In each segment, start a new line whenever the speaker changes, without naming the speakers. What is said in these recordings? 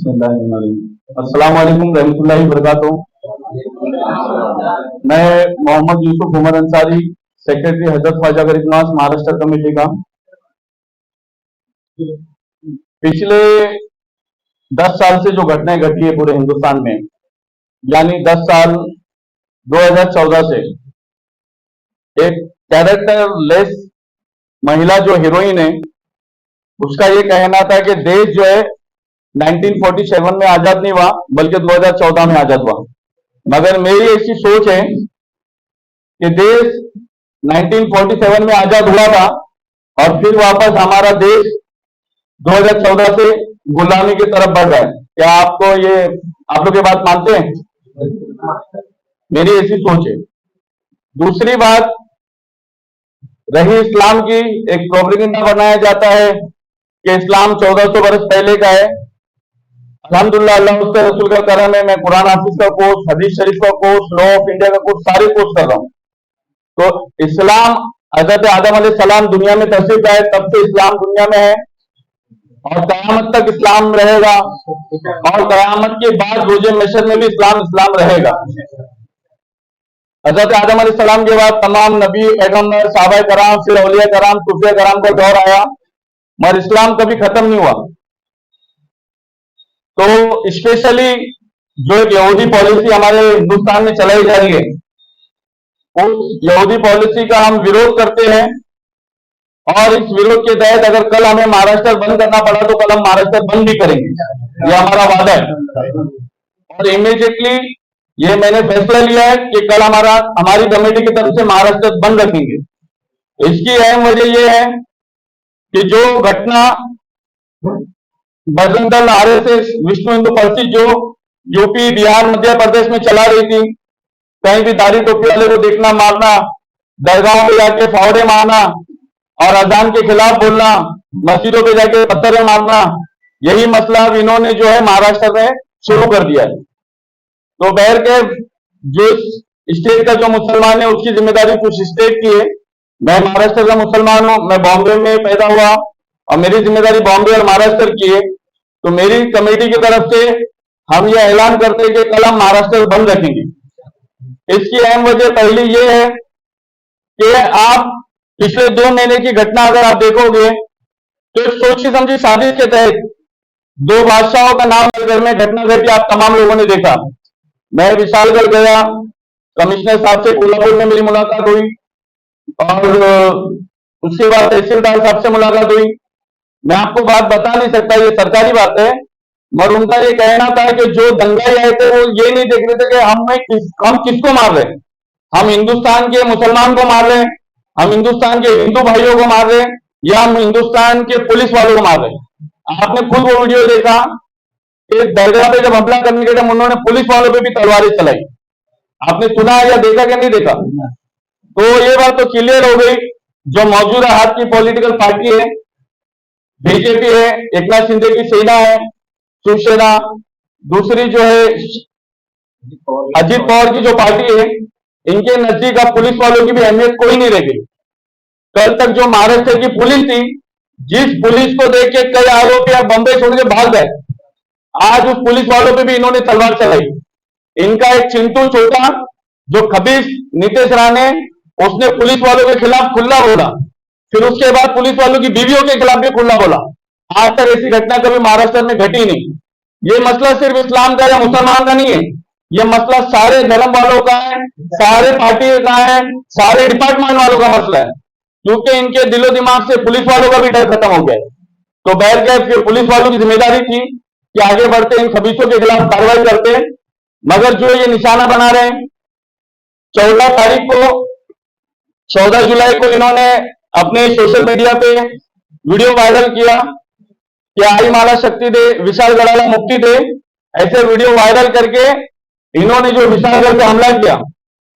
अस्सलाम वालेकुम रहमतुल्लाहि वबरकातुहू। मैं मोहम्मद यूसुफ उमर अंसारी, सेक्रेटरी हजरत ख्वाजा गरीब नवाज महाराष्ट्र कमेटी का। पिछले 10 साल से जो घटनाएं घटी है पूरे हिंदुस्तान में, यानी 10 साल 2014 से, एक कैरेक्टरलेस महिला जो हीरोइन है, उसका ये कहना था कि देश जो है 1947 में आजाद नहीं हुआ बल्कि 2014 में आजाद हुआ। मगर मेरी ऐसी सोच है कि देश 1947 में आजाद हुआ था और फिर वापस हमारा देश 2014 से गुलामी की तरफ बढ़ रहा है। क्या आपको ये, आप लोग ये बात मानते हैं? मेरी ऐसी सोच है। दूसरी बात रही इस्लाम की, एक प्रोपेगेंडा बनाया जाता है कि इस्लाम 1400 वर्ष पहले का है। अल्हम्दुलिल्लाह, अल्लाह उसके रसूल का करम है, मैं कुरान हाफिज का कोर्स, हदीस शरीफ का कोर्स, लॉ ऑफ इंडिया का कोर्स, सारे कोर्स कर रहा हूं। तो इस्लाम, हजरत आदम अलैहिस्सलाम दुनिया में तशरीफ लाए तब से इस्लाम दुनिया में है और कयामत तक इस्लाम रहेगा, और कयामत के बाद रोजे महशर में भी इस्लाम रहेगा। हजरत आदम अलैहिस्सलाम के बाद तमाम नबी, पैगंबर, सहाबा कराम, फिर औलिया कराम, सूफिया कराम का दौर आया, मगर इस्लाम कभी खत्म नहीं हुआ। तो स्पेशली जो एक यहूदी पॉलिसी हमारे हिंदुस्तान में चलाई जा रही है, उस यहूदी पॉलिसी का हम विरोध करते हैं। और इस विरोध के तहत अगर कल हमें महाराष्ट्र बंद करना पड़ा तो कल हम महाराष्ट्र बंद भी करेंगे, यह हमारा वादा है। और इमीडिएटली ये मैंने फैसला लिया है कि कल हमारी कमेटी की तरफ से महाराष्ट्र बंद रखेंगे। इसकी अहम वजह यह है कि जो घटना बजरंग दल, आरएसएस, विश्व हिंदू परिषद जो यूपी, बिहार, मध्य प्रदेश में चला रही थी, कहीं भी दाढ़ी टोपी वाले को देखना, मारना, दरगाहों पे जाके फावड़े मारना और अजान के खिलाफ बोलना, मस्जिदों पे जाके पत्थर मारना, यही मसला अब इन्होंने जो है महाराष्ट्र में शुरू कर दिया है। तो बहर के जो स्टेट का जो मुसलमान है उसकी जिम्मेदारी कुछ स्टेट की है। मैं महाराष्ट्र का मुसलमान हूं, मैं बॉम्बे में पैदा हुआ और मेरी जिम्मेदारी बॉम्बे और महाराष्ट्र की है। तो मेरी कमेटी की तरफ से हम ये ऐलान करते हैं कि कल हम महाराष्ट्र बंद रखेंगे। इसकी अहम वजह पहली ये है कि आप पिछले 2 महीने की घटना अगर आप देखोगे तो सोची समझी साजिश के तहत 2 बादशाहों का नाम मेरे घर में घटना घटी, आप तमाम लोगों ने देखा। मैं विशालगढ़ गया, कमिश्नर साहब से कोल्हापुर में मेरी मुलाकात हुई और उसके बाद तहसीलदार साहब से मुलाकात हुई। मैं आपको बात बता नहीं सकता, ये सरकारी बात है, मगर उनका ये कहना था कि जो दंगाई आए थे वो ये नहीं देख रहे थे कि हम किसको मार रहे हैं। हम हिंदुस्तान के मुसलमान को मार रहे हैं, हम हिंदुस्तान के हिंदू भाइयों को मार रहे हैं, या हम हिंदुस्तान के पुलिस वालों को मार रहे हैं। आपने खुद वो वीडियो देखा कि दरगाह पे जब हमला करने के टाइम उन्होंने पुलिस वालों पे भी तलवारें चलाई। आपने सुना या देखा कि नहीं देखा? तो ये बात तो क्लियर हो गई, जो मौजूदा हाथ की पॉलिटिकल पार्टी है, बीजेपी है, एकनाथ शिंदे की सेना है, शिवसेना, दूसरी जो है अजित पवार की जो पार्टी है, इनके नजदीक अब पुलिस वालों की भी अहमियत कोई नहीं रह गई। कल तक जो महाराष्ट्र की पुलिस थी, जिस पुलिस को देख के कई आरोपी बंबई छोड़ के भाग गए, आज उस पुलिस वालों पे भी इन्होंने तलवार चलाई। इनका एक चिंटू छोटा जो खबीस नीतीश राणे, उसने पुलिस वालों के खिलाफ खुला बोला, फिर उसके बाद पुलिस वालों की बीवियों के खिलाफ भी खुला बोला। आज तक ऐसी घटना कभी महाराष्ट्र में घटी नहीं। ये मसला सिर्फ इस्लाम का या मुसलमान का नहीं है, ये मसला सारे धर्म वालों का है, सारे पार्टी का है, सारे डिपार्टमेंट वालों का मसला है, क्योंकि इनके दिलो दिमाग से पुलिस वालों का भी डर खत्म हो गया है। तो बैठ गए, फिर पुलिस वालों की जिम्मेदारी थी कि आगे बढ़ते इन खबीसों के खिलाफ कार्रवाई करते, मगर जो ये निशाना बना रहे हैं, 14 जुलाई को इन्होंने अपने सोशल मीडिया पे वीडियो वायरल किया कि आई माला शक्ति दे, विशाल गढ़ाला मुक्ति दे, ऐसे वीडियो वायरल करके इन्होंने जो विशालगढ़ पे हमला किया,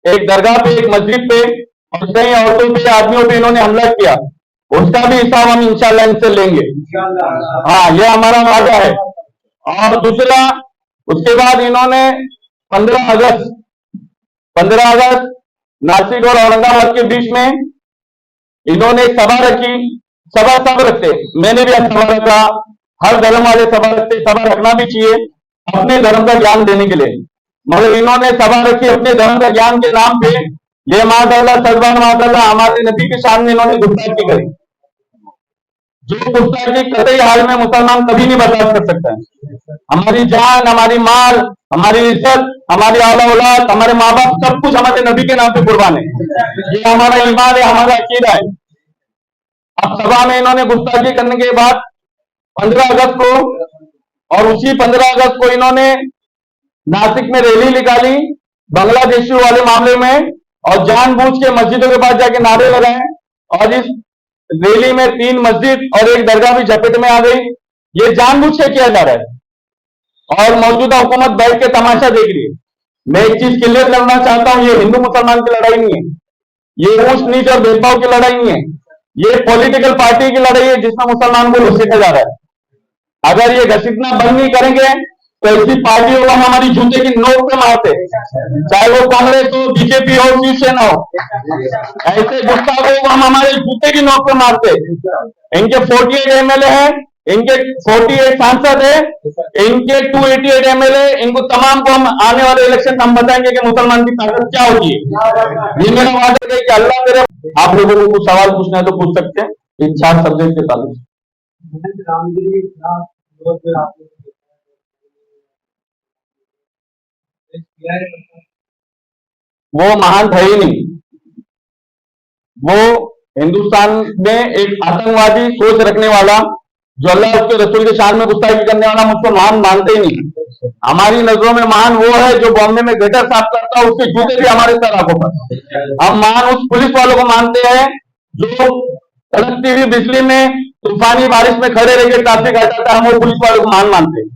एक दरगाह पे, एक मस्जिद पे और कई औरतों पे, आदमियों पे इन्होंने हमला किया, उसका भी हिसाब हम इंशाल्लाह इनसे लेंगे। हाँ, ये हमारा वादा है। और दूसरा, उसके बाद इन्होंने 15 अगस्त नासिक और औरंगाबाद के बीच में इन्होंने सभा रखी। सभा सब रखते, मैंने भी आज सभा रखा, हर धर्म वाले सभा रखना भी चाहिए अपने धर्म का ज्ञान देने के लिए, मगर इन्होंने सभा रखी अपने धर्म का ज्ञान के नाम पे। ये माशाअल्लाह सजबान माशाअल्लाह हमारे नबी के सामने इन्होंने गुस्ताखी करी, जो गुस्ताखी कतई हाल में मुसलमान कभी नहीं बर्दाश्त कर सकता है। हमारी जान, हमारी माल, हमारी इज्जत, हमारी आला औलाद, हमारे माँ बाप, सब कुछ हमारे नबी के नाम पे कुर्बान है। ये हमारा ईमान है, हमारा अकीदा है। अब सभा में इन्होंने गुस्ताखी करने के बाद 15 अगस्त को, और उसी 15 अगस्त को इन्होंने नासिक में रैली निकाली बांग्लादेशी वाले मामले में, और जानबूझ के मस्जिदों के पास जाके नारे लगाए, और इस रैली में 3 मस्जिद और 1 दरगाह भी झपेट में आ गई। ये जानबूझ के किया जा रहा है और मौजूदा हुकूमत बैठ के तमाशा देख रही है। मैं एक चीज क्लियर करना चाहता हूं, ये हिंदू मुसलमान की लड़ाई नहीं है, ये ऊंच नीच और भेदभाव की लड़ाई नहीं है, ये पॉलिटिकल पार्टी की लड़ाई है जिसमें मुसलमान को घसीटा जा रहा है। अगर ये घसीटना बंद नहीं करेंगे तो ऐसी पार्टियों को हम हमारी जूते की नोक पे मारते, चाहे वो कांग्रेस हो, बीजेपी हो, शिवसेना हो। ऐसे गुस्ताखों को हम हमारे जूते की नोक पे मारते। इनके 48 एमएलए हैं, इनके 48 सांसद है, इनके 288 एमएलए, इनको तमाम को हम आने वाले इलेक्शन हम बताएंगे कि मुसलमान की ताकत क्या होती है। ये मेरा वादा है कि अल्लाह तेरे, आप लोगों को कुछ सवाल पूछना है तो पूछ सकते हैं इन 4 सब्जेक्ट के ताल्लुक। वो महान था ही नहीं, वो हिंदुस्तान में एक आतंकवादी सोच रखने वाला, जो अल्लाह उसके रसूल के शान में गुस्ताखी करने वाला, मुझको महान मानते ही नहीं। हमारी नजरों में महान वो है जो बॉम्बे में गटर साफ करता है, उसके जूते भी हमारे सर आंखों पर। हम महान उस पुलिस वालों को मानते हैं जो तड़कती हुई बिजली में तूफानी बारिश में खड़े रह के ट्रैफिक हटाता है, हम वो पुलिस वालों को महान मानते हैं।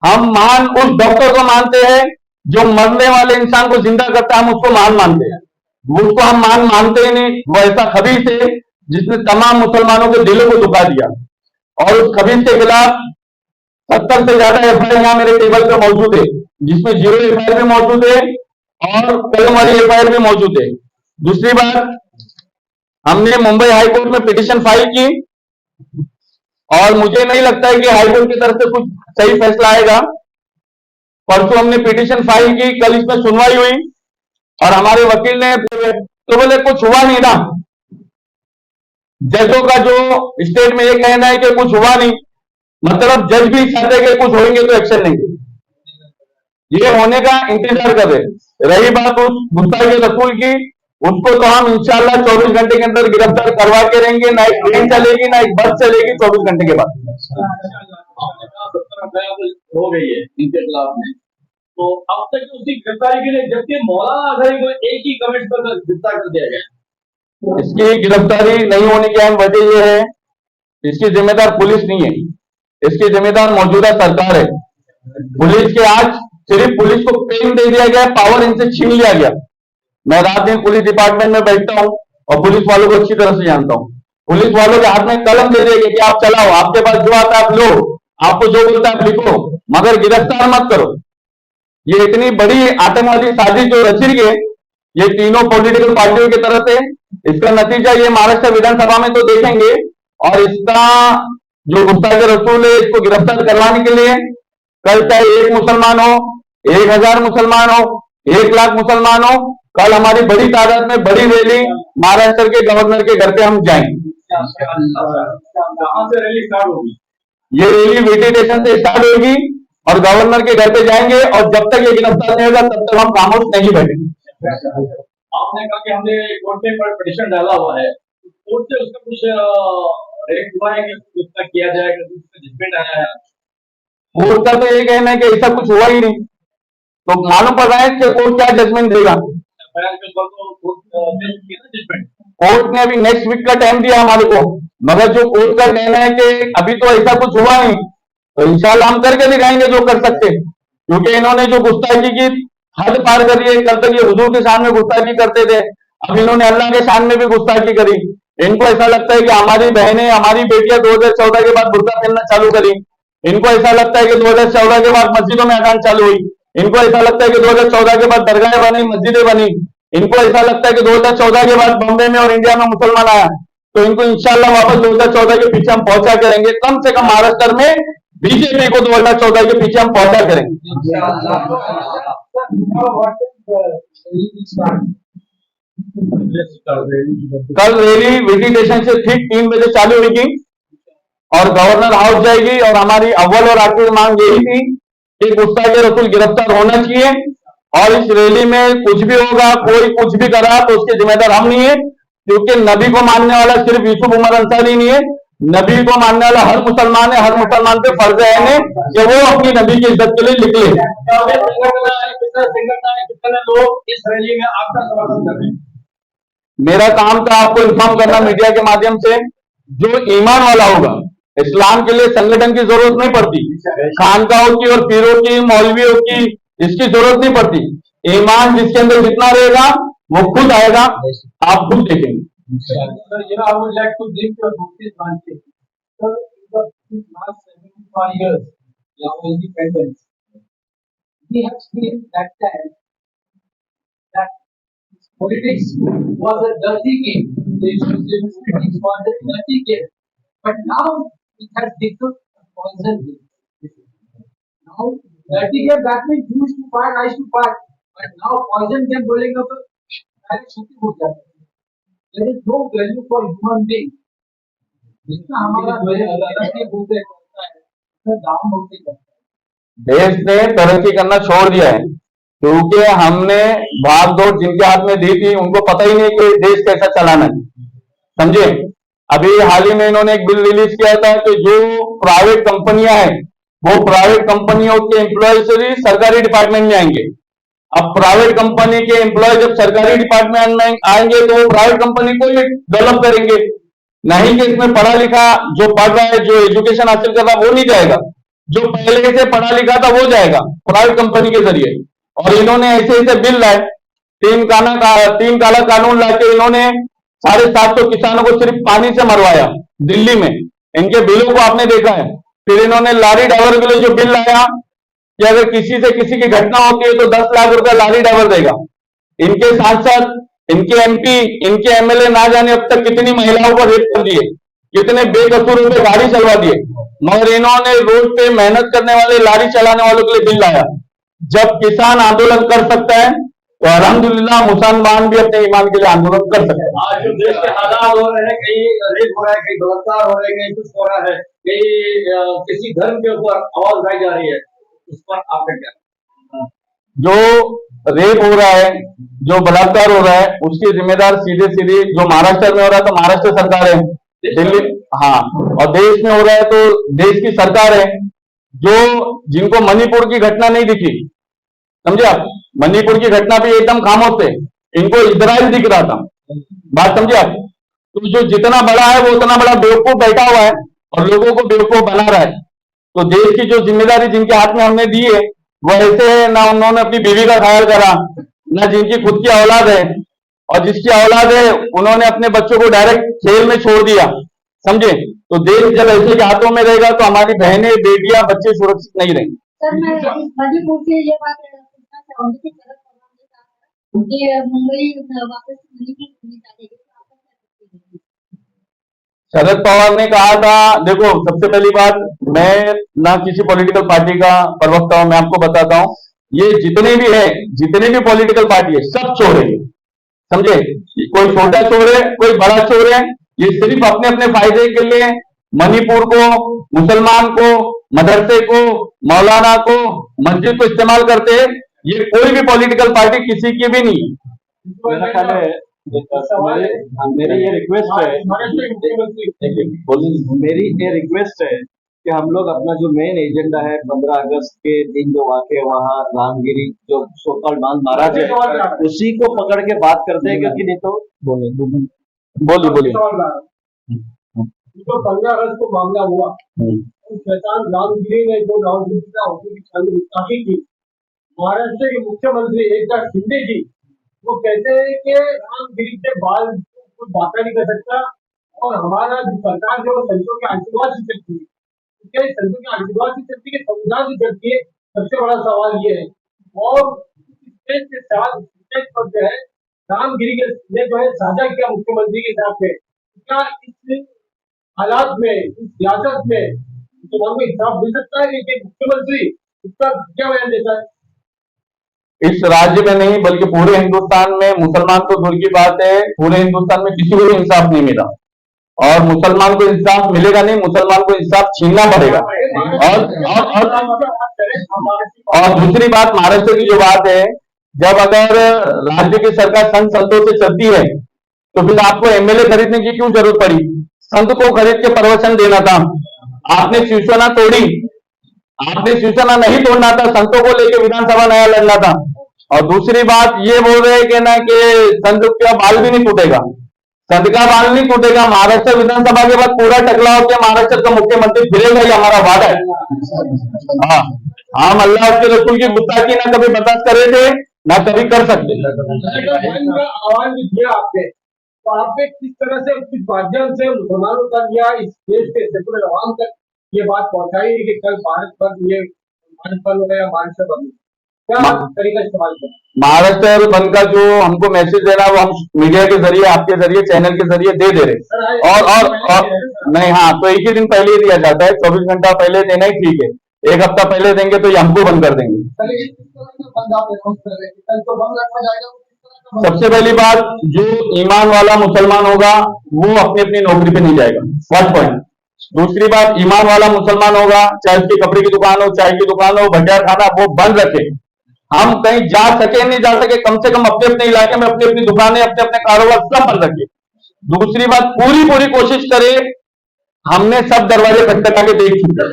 हम महान उस डॉक्टर को मानते हैं जो मरने वाले इंसान को जिंदा करता है, हम उसको महान मानते हैं। उसको हम महान मानते ही नहीं। वो ऐसा खबीस है जिसने तमाम मुसलमानों के दिलों को दुखा दिया, और उस खबीस के खिलाफ 70 से ज्यादा एफआईआर यहाँ मेरे टेबल पे मौजूद है, जिसमें 0 एफआईआर भी मौजूद है और कलम वाली एफआईआर भी मौजूद है। दूसरी बात, हमने मुंबई हाईकोर्ट में पिटीशन फाइल की, और मुझे नहीं लगता है कि हाईकोर्ट की तरफ से कुछ सही फैसला आएगा। परसों हमने पिटीशन फाइल की, कल इसमें सुनवाई हुई, और हमारे वकील ने तो बोले कुछ हुआ नहीं ना। जजों का जो स्टेट में ये कहना है कि कुछ हुआ नहीं, मतलब जज भी चाहते हैं कि कुछ होंगे तो एक्शन लेंगे, ये होने का इंतजार कर रहे। रही बात उस गुस्ताखी रसूल की, उसको तो हम इंशाल्लाह 24 घंटे के अंदर गिरफ्तार करवा के रहेंगे। ना एक ट्रेन चलेगी, ना एक बस चलेगी 24 घंटे के बाद।
हो गई है इनके खिलाफ में, तो अब तक उसकी गिरफ्तारी के लिए, जबकि मौलाना अजहरी को एक ही कमेंट पर गिरफ्तार कर दिया गया।
इसकी गिरफ्तारी नहीं होने की अहम वजह यह है, इसकी जिम्मेदार पुलिस नहीं है, इसकी जिम्मेदार मौजूदा सरकार है। पुलिस के आज सिर्फ पुलिस को पेन दे दिया गया, पावर इनसे छीन लिया गया। मैं रात दिन पुलिस डिपार्टमेंट में बैठता हूं और पुलिस वालों को अच्छी तरह से जानता हूं। पुलिस वालों के हाथ में कलम दे देंगे कि आप चलाओ, आपके पास जो आता है आप लो, आपको जो बोलता है आप लिखो, मगर गिरफ्तार मत करो। ये इतनी बड़ी आतंकवादी साजिश जो रची है ये तीनों पॉलिटिकल पार्टियों की तरफ से, इसका नतीजा ये महाराष्ट्र विधानसभा में तो देखेंगे। और इसका जो गुस्ताखी रसूल है, इसको गिरफ्तार करवाने के लिए कल चाहे 1 मुसलमान हो, 1000 मुसलमान हो, 1 लाख मुसलमान हो, कल हमारी बड़ी तादाद में बड़ी रैली महाराष्ट्र के गवर्नर के घर पे हम जाएंगे।
कहां से रैली स्टार्ट होगी?
ये रैली वीटी स्टेशन से स्टार्ट होगी और गवर्नर के घर पे जाएंगे, और जब तक ये गिरफ्तार नहीं होगा तब तक हम खामोश नहीं बैठेंगे।
आपने कहा कि हमने कोर्ट में पिटीशन डाला हुआ है, कोर्ट से उसका कुछ रेट हुआ है कि उसका किया जाएगा, उसका जजमेंट आया है?
कोर्ट का तो ये कहना है कि ऐसा कुछ हुआ ही नहीं, तो मालूम पड़ रहा है कि कोर्ट क्या जजमेंट देगा। कोर्ट ने अभी नेक्स्ट वीक का टाइम दिया हमारे को, मगर जो कोर्ट का कहना है कि अभी तो ऐसा कुछ हुआ नहीं, तो इंशाल्लाह हम करके दिखाएंगे जो कर सकते, क्योंकि इन्होंने जो गुस्ताखी की हद पार करी है। कल तक ये हुजूर के सामने गुस्ताखी करते थे, अब इन्होंने अल्लाह के शान में भी गुस्ताखी करी। इनको ऐसा लगता है कि हमारी बहनें, हमारी बेटियां 2014 के बाद बुर्का पहनना चालू करी। इनको ऐसा लगता है कि 2014 के बाद मस्जिदों में अजान चालू हुई। इनको ऐसा लगता है कि 2014 के बाद दरगाहें बनी, मस्जिदें बनी। इनको ऐसा लगता है कि 2014 के बाद बॉम्बे में और इंडिया में मुसलमान आया, तो इनको इंशाल्लाह वापस 2014 के पीछे हम पहुंचा करेंगे। कम से कम महाराष्ट्र में बीजेपी को 2014 के पीछे हम पौधा करेंगे। कल रैली विटी स्टेशन से ठीक 3 बजे चालू हुई थी और गवर्नर हाउस जाएगी और हमारी अव्वल और आखिरी मांग यही थी कि गुस्ताख रसूल गिरफ्तार होना चाहिए और इस रैली में कुछ भी होगा, कोई कुछ भी करा तो उसके जिम्मेदार हम नहीं है, क्योंकि नबी को मानने वाला सिर्फ यूसुफ उमर अंसारी नहीं है, नबी को मानने वाला हर मुसलमान है। हर मुसलमान पे फर्ज है कि वो अपनी नबी की इज्जत के लिए निकले।
कितने लोग इस रैली में आपका समर्थन कर रहे हैं?
मेरा काम था आपको इन्फॉर्म करना मीडिया के माध्यम से। जो ईमान वाला होगा, इस्लाम के लिए संगठन की जरूरत नहीं पड़ती, खानकाहों की और पीरों की, मौलवियों की इसकी जरूरत नहीं पड़ती। ईमान जिसके अंदर जितना रहेगा वो खुद आएगा, आप खुद देखेंगे।
Sir, I would like to bring your notice one thing. Sir, in the last 75 years, our independence, we have seen that time that politics was a dirty game. Politics was a dirty game. But now it has become a poison game. Now, dirty game that means you used to fight, I used to fight. But now poison game बोलेंगे तो direct shooting हो जाता है। There is no value for human being. जितना हमारा तरक्की होते करता है, उतना डाउन होते करता है।
देश ने तरक्की करना छोड़ दिया है क्योंकि हमने भाग दौड़ जिनके हाथ में दी थी उनको पता ही नहीं कि देश कैसा चलाना है, समझे। अभी हाल ही में इन्होंने एक बिल रिलीज किया था कि जो प्राइवेट कंपनियां हैं वो प्राइवेट कंपनियों के एम्प्लॉय से भी सरकारी डिपार्टमेंट में आएंगे। अब प्राइवेट कंपनी के एम्प्लॉय जब सरकारी डिपार्टमेंट में आएंगे तो वो प्राइवेट कंपनी को ही डेवलप करेंगे, नहीं कि इसमें पढ़ा लिखा जो पढ़ रहा है, जो एजुकेशन हासिल कर रहा है वो नहीं जाएगा, जो पहले से पढ़ा लिखा था वो जाएगा प्राइवेट कंपनी के जरिए। और इन्होंने ऐसे ऐसे बिल लाए, तीन काला कानून लाके इन्होंने 750 किसानों को सिर्फ पानी से मरवाया दिल्ली में। इनके बिलों को आपने देखा है। फिर इन्होंने लारी ड्राइवर के लिए जो बिल लाया कि अगर किसी से किसी की घटना होती है तो 10 लाख रुपया लारी ड्राइवर देगा। इनके सांसद, इनके एमपी, इनके एमएलए ना जाने अब तक कितनी महिलाओं को रेप कर दिए, कितने बेकसूरों पे गाड़ी चलवा दिए, मगर इन्होंने रोड पे मेहनत करने वाले लारी चलाने वालों के लिए बिल लाया। जब किसान आंदोलन कर सकता है तो अल्हम्दुलिल्लाह मुसलमान भी अपने ईमान के लिए आंदोलन कर सकते हैं।
आज जो देश के हालात हो रहे हैं, कहीं रेप हो रहा है, कहीं बलात्कार हो रहे हैं, कहीं कुछ हो रहा है, कहीं किसी धर्म के ऊपर आवाज उठाई जा रही है, उस पर आपका क्या?
जो रेप हो रहा है, जो बलात्कार हो रहा है, उसकी जिम्मेदार सीधे सीधे जो महाराष्ट्र में हो रहा है तो महाराष्ट्र सरकार है, दिल्ली, हाँ, और देश में हो रहा है तो देश की सरकार है। जो जिनको मणिपुर की घटना नहीं दिखी, समझे आप, मणिपुर की घटना भी एकदम खामोश थे, इनको इजराइल दिख रहा था, बात समझे आप। तो जो जितना बड़ा है वो उतना बड़ा बेवकूफ बैठा हुआ है और लोगों को बेवकूफ बना रहा है। तो देश की जो जिम्मेदारी जिनके हाथ में हमने दी है वो ऐसे है, ना उन्होंने अपनी बीवी का ख्याल करा, ना जिनकी खुद की औलाद है, और जिसकी औलाद है उन्होंने अपने बच्चों को डायरेक्ट खेल में छोड़ दिया, समझे। तो देश जब ऐसे के हाथों में रहेगा तो हमारी बहनें, बेटियां, बच्चे सुरक्षित नहीं रहेंगे।
सर, मैं मणिपुर से ये बात पूछना चाहूंगी कि शरद पवार ने कहा कि मुंबई वापस मणिपुर घूमने जाएगी, तो आपका क्या लगता है?
शरद पवार ने कहा था, देखो सबसे पहली बात, मैं ना किसी पॉलिटिकल पार्टी का प्रवक्ता हूं, मैं आपको बताता हूं, ये जितने भी है, जितने भी पॉलिटिकल पार्टी है सब चोर है, समझे। कोई छोटा चोर है, कोई बड़ा चोर है, ये सिर्फ अपने अपने फायदे के लिए मणिपुर को, मुसलमान को, मदरसे को, मौलाना को, मस्जिद को इस्तेमाल करते हैं। ये कोई भी पॉलिटिकल पार्टी किसी की भी नहीं है।
मेरा ख्याल है मेरी ये रिक्वेस्ट है, मेरी ये रिक्वेस्ट है कि हम लोग अपना जो मेन एजेंडा है 15 अगस्त के दिन जो वाकई वहाँ रामगिरी जो सोकल बांध महाराज है उसी को पकड़ के बात करते हैं, क्योंकि नहीं तो
बोलिए।
जो 15 अगस्त को मामला हुआ, उस शैतान रामगिरी ने जो रामगिरी का गुस्ताखी की, महाराष्ट्र के मुख्यमंत्री एकनाथ शिंदे जी वो कहते हैं कि रामगिरी के बाल कोई बात नहीं कर सकता और हमारा सरकार जो संतों के आशीर्वाद से चलती है, क्या संतों के आशीर्वाद से चलती है, संविधान से चलती है, सबसे बड़ा सवाल ये है। और स्टेज के साथ स्टेज पर जो है रामगिरी के ने जो है साझा किया मुख्यमंत्री के साथ में, क्या इस हालात में, इस सियासत में मुसलमान को इंसाफ मिल सकता है कि मुख्यमंत्री इसका क्या बयान देता है?
इस राज्य में नहीं बल्कि पूरे हिंदुस्तान में, मुसलमान तो दूर की बात है, पूरे हिंदुस्तान में किसी को भी इंसाफ नहीं मिला और मुसलमान को इंसाफ मिलेगा नहीं, मुसलमान को इंसाफ छीनना पड़ेगा। और दूसरी बात महाराष्ट्र की जो बात है, जब अगर राज्य की सरकार संत संतों से चलती है तो फिर आपको एमएलए खरीदने की क्यों जरूरत पड़ी? संत को खरीद के प्रवचन देना था, आपने शिवसेना तोड़ी, आपने शिवसेना नहीं तोड़ना था, संतों को लेकर विधानसभा नया लड़ना था। और दूसरी बात ये बोल रहे हैं कि ना कि संत का बाल भी नहीं टूटेगा, संत का बाल नहीं टूटेगा। महाराष्ट्र विधानसभा के बाद पूरा टकला होकर महाराष्ट्र का मुख्यमंत्री फिरेगा, ये हमारा वादा है। हाँ, हम अल्लाह के रसूल की गुस्ताखी ना कभी बर्दाश्त करे थे ना कभी कर सकते।
आह्वान भी दिया आपने, तो आपने किस तरह से किस माध्यम से मुसलमानों तक या इस देश के सेकुलर अवाम तक ये बात पहुंचाई कि कल भारत पर ये भारत बंद हो गया, महाराष्ट्र बंद, क्या तरीका इस्तेमाल किया?
महाराष्ट्र बंद का जो हमको मैसेज देना वो हम मीडिया के जरिए, आपके जरिए, चैनल के जरिए दे रहे। और नहीं, हाँ, तो एक ही दिन पहले ही दिया जाता है, 24 घंटा पहले देना ही ठीक है। एक हफ्ता पहले देंगे तो ये हमको बंद कर देंगे। सबसे पहली बात, जो ईमान वाला मुसलमान होगा वो अपनी अपनी नौकरी पे नहीं जाएगा, फर्स्ट पॉइंट। दूसरी बात, ईमान वाला मुसलमान होगा, चाहे उसकी कपड़े की दुकान हो, चाय की दुकान हो, भटिया खाना, वो बंद रखे। हम कहीं जा सके नहीं जा सके, कम से कम अपने अपने इलाके में अपनी अपनी दुकानें, अपने अपने कारोबार सब बंद रखे। दूसरी बात, पूरी कोशिश करे, हमने सब दरवाजे खटखटा के देख चुके,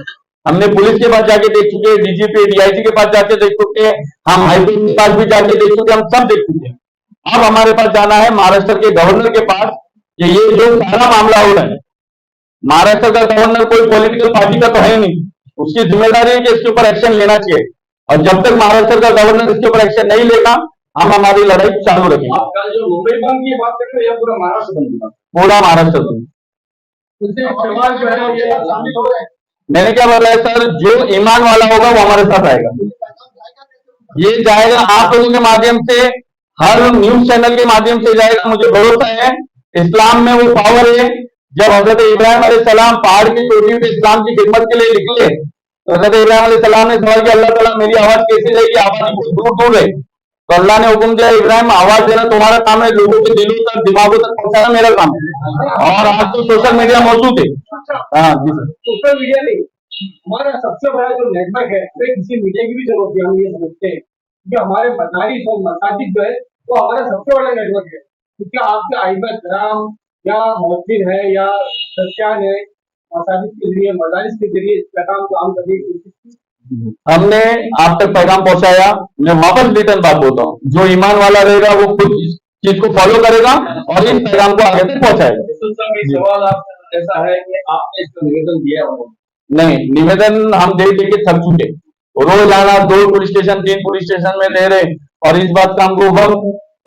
हमने पुलिस के पास जाके देख चुके, डीजीपी डीआईजी के पास जाके देख चुके, हम हाईकोर्ट के पास भी जाके देख चुके, हम सब देख चुके। अब हमारे पास जाना है महाराष्ट्र के गवर्नर के पास कि ये जो सारा मामला हो रहा है, महाराष्ट्र का गवर्नर कोई पॉलिटिकल पार्टी का तो है नहीं, उसकी जिम्मेदारी है कि इसके ऊपर एक्शन लेना चाहिए। और जब तक महाराष्ट्र का गवर्नर इसके ऊपर एक्शन नहीं लेगा, हम हमारी लड़ाई चालू रखेंगे।
आप कल जो मुंबई बंद की बात कर रहे हैं, पूरा महाराष्ट्र बंद हुआ,
पूरा महाराष्ट्र बंद।
सवाल जो है ये शामिल हो रहे हैं।
मैंने क्या बोला है सर, जो ईमान वाला होगा वो हमारे साथ आएगा। ये जाएगा आप लोगों के माध्यम से, हर न्यूज चैनल के माध्यम से जाएगा। मुझे भरोसा है इस्लाम में वो पावर है। जब हजरत इब्राहिम अलैहिस्सलाम पहाड़ की चोटी पे इस्लाम की खिदमत के लिए निकले तो हजरत इब्राहिम अलैहिस्सलाम ने सवाल किया, अल्लाह ताला मेरी आवाज कैसे जाएगी, आवाज दूर दूर है। तो अल्लाह ने हुक्म दिया, इब्राहिम आवाज देना तुम्हारा काम है, लोगों के दिलों तक दिमागों तक पहुंचाना मेरा काम है। और आज तो सोशल मीडिया मौजूद है। हाँ जी सर,
सोशल मीडिया नहीं, हमारा सबसे बड़ा जो नेटवर्क है, उसमें किसी मीडिया की भी जरूरत है। हम ये समझते हैं कि हमारे मदारिस और मसाजिद जो है वो हमारा सबसे बड़ा नेटवर्क है। क्योंकि आपके आइमत कराम या मौजूद है या सत्यान है, मसाजिद के जरिए, मदारिस के जरिए इस पैगाम को आम करने की कोशिश की।
हमने आप तक पैगाम पहुंचाया। मैं वापस रिटर्न बात बोलता हूँ, जो ईमान वाला रहेगा वो खुद इस चीज को फॉलो करेगा और इस पैगाम को आगे तक पहुंचाएगा।
सवाल आप ऐसा है कि आपने इसका निवेदन दिया हो?
नहीं, निवेदन हम दे के थक चुके। रोज आना 2 पुलिस स्टेशन 3 पुलिस स्टेशन में दे रहे, और इस बात का हमको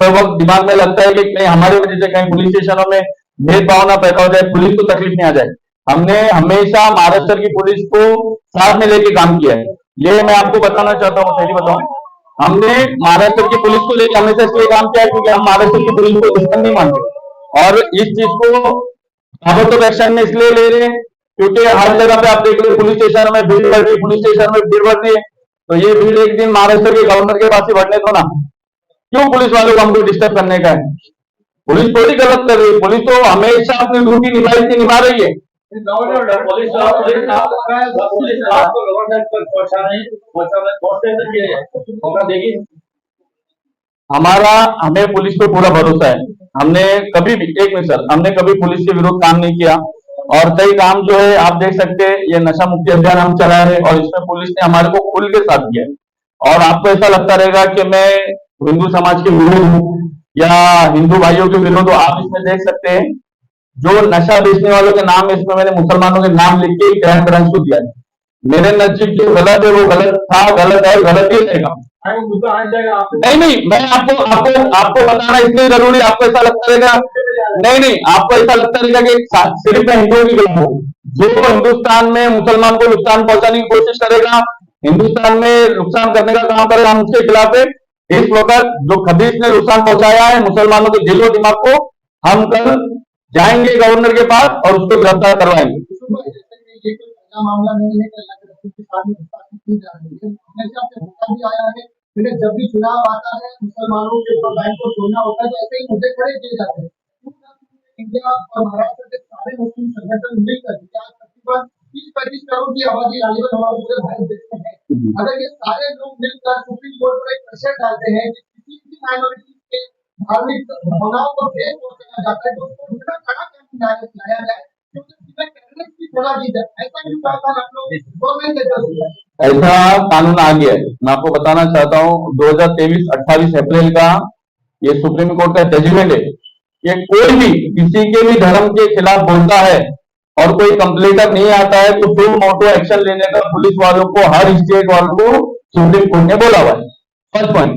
वक्त दिमाग में लगता है कि कहीं हमारी वजह से कहीं पुलिस स्टेशनों में भेदभाव ना पैदा हो जाए, पुलिस को तकलीफ नहीं आ जाए। हमने हमेशा महाराष्ट्र की पुलिस को साथ में लेके काम किया है। ये मैं आपको बताना चाहता हूँ, सही बताऊं, हमने महाराष्ट्र की पुलिस को लेकर हमेशा इसलिए काम किया है क्योंकि हम महाराष्ट्र की पुलिस को दुश्मन नहीं मानते। और इस चीज को ताबड़तोड़ एक्शन में इसलिए ले रहे हैं क्योंकि हर जगह पे आप देख रहे पुलिस स्टेशन में भीड़ बढ़ रही, पुलिस स्टेशन में भीड़ बढ़ रही है। तो ये भीड़ एक दिन महाराष्ट्र के गवर्नर के पास ही बढ़ने दो ना, क्यों पुलिस वालों को हमको डिस्टर्ब करने का है? पुलिस थोड़ी गलत कर रही है, पुलिस तो हमेशा अपनी ड्यूटी निभा रही है।
पुलिस आपको गवर्नर पर पहुंचाने मौका देगी?
हमें पुलिस पे पूरा भरोसा है। हमने कभी भी, एक मिनट सर, हमने कभी पुलिस के विरुद्ध काम नहीं किया। और कई काम जो है आप देख सकते हैं, ये नशा मुक्ति अभियान हम चला रहे और इसमें पुलिस ने हमारे को खुल के साथ दिया। और आपको ऐसा लगता रहेगा कि मैं हिंदू समाज के विरोध हूँ या हिंदू भाइयों के विरोध हूँ। आप इसमें देख सकते हैं जो नशा बेचने वालों के नाम है, इसमें मैंने मुसलमानों के नाम लिख के ग्रहण ग्रंथ को दिया है। मेरे नजदीक जो गलत है वो गलत था, गलत है, गलत ही रहेगा। नहीं, मैं आपको बताना इसलिए जरूरी, आपको ऐसा लगता रहेगा, नहीं, आपको ऐसा लगता रहेगा कि सिर्फ मैं हिंदुओं की खिलाफ हूँ। जो हिंदुस्तान में मुसलमान को नुकसान पहुंचाने की कोशिश करेगा, हिंदुस्तान में नुकसान करने का काम करेगा, हम उसके खिलाफ है। इस वक्त जो खबीस ने नुकसान पहुंचाया है मुसलमानों के दिलो दिमाग को, हम कल जाएंगे गवर्नर के पास और उसको गिरफ्तार करवाएंगे।
बड़ा मामला नहीं है कि अल्लाह के रसूल के सामने गुस्ताखी की जा रही है, हमेशा से होता भी आया है। लेकिन जब भी चुनाव आता है मुसलमानों के ऊपर बैंक को तोड़ना होता है तो ऐसे ही मुद्दे खड़े किए जाते हैं। इंडिया और महाराष्ट्र के सारे मुस्लिम संगठन मिलकर तकरीबन 30-35 करोड़ की आबादी वाले हमारे पूरे भारत देश में है। अगर ये सारे लोग मिलकर सुप्रीम कोर्ट पर एक प्रेशर डालते हैं कि किसी भी माइनॉरिटी के धार्मिक भावनाओं को ठेस पहुंचाया जाता है तो उसको उतना कड़ा कानून लाया जाए क्योंकि सीधे टेररिस्ट की सजा दी जाए। ऐसा क्यों कहा था हम लोग गवर्नमेंट के तरफ?
ऐसा कानून आ गया है। मैं आपको बताना चाहता हूँ 2023 28 अप्रैल का ये सुप्रीम कोर्ट का जजमेंट है कि कोई भी किसी के भी धर्म के खिलाफ बोलता है और कोई कंप्लेंटर नहीं आता है तो फुल मोटो एक्शन लेने का पुलिस वालों को, हर स्टेट वालों को सुप्रीम कोर्ट ने बोला हुआ है। First point.